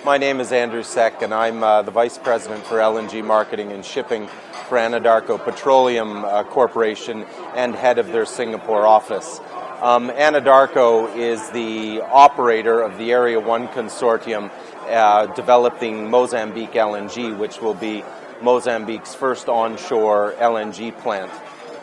My name is Andrew Seck, and I'm the Vice President for LNG Marketing and Shipping for Anadarko Petroleum Corporation and head of their Singapore office. Anadarko is the operator of the Area 1 consortium developing Mozambique LNG, which will be Mozambique's first onshore LNG plant.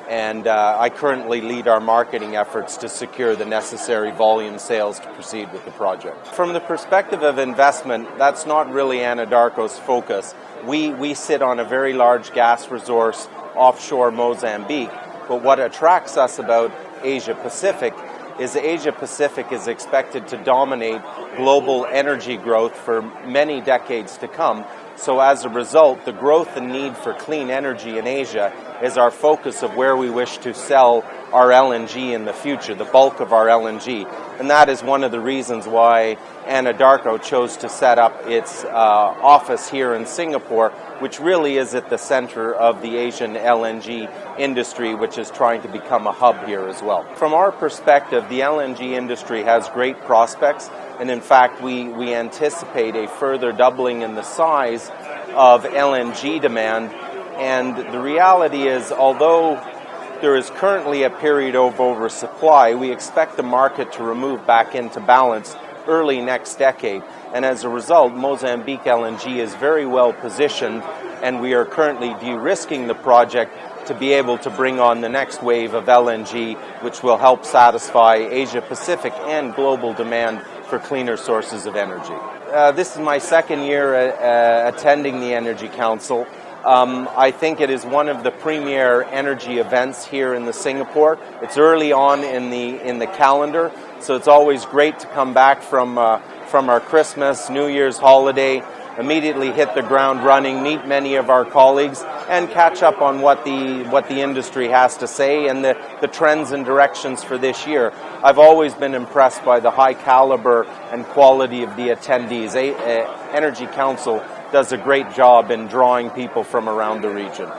And I currently lead our marketing efforts to secure the necessary volume sales to proceed with the project. From the perspective of investment, that's not really Anadarko's focus. We sit on a very large gas resource offshore Mozambique, but what attracts us about Asia Pacific is expected to dominate global energy growth for many decades to come. So as a result, the growth and need for clean energy in Asia is our focus of where we wish to sell our LNG in the future, the bulk of our LNG. And that is one of the reasons why Anadarko chose to set up its office here in Singapore, which really is at the center of the Asian LNG industry, which is trying to become a hub here as well. From our perspective, the LNG industry has great prospects, and in fact, we anticipate a further doubling in the size of LNG demand. And the reality is, although there is currently a period of oversupply, we expect the market to move back into balance early next decade. And as a result, Mozambique LNG is very well positioned, and we are currently de-risking the project to be able to bring on the next wave of LNG, which will help satisfy Asia Pacific and global demand for cleaner sources of energy. This is my second year attending the Energy Council. I think it is one of the premier energy events here in Singapore. It's early on in the calendar, so it's always great to come back from our Christmas, New Year's holiday, immediately hit the ground running, meet many of our colleagues, and catch up on what the industry has to say and the trends and directions for this year. I've always been impressed by the high caliber and quality of the attendees. Energy Council does a great job in drawing people from around the region.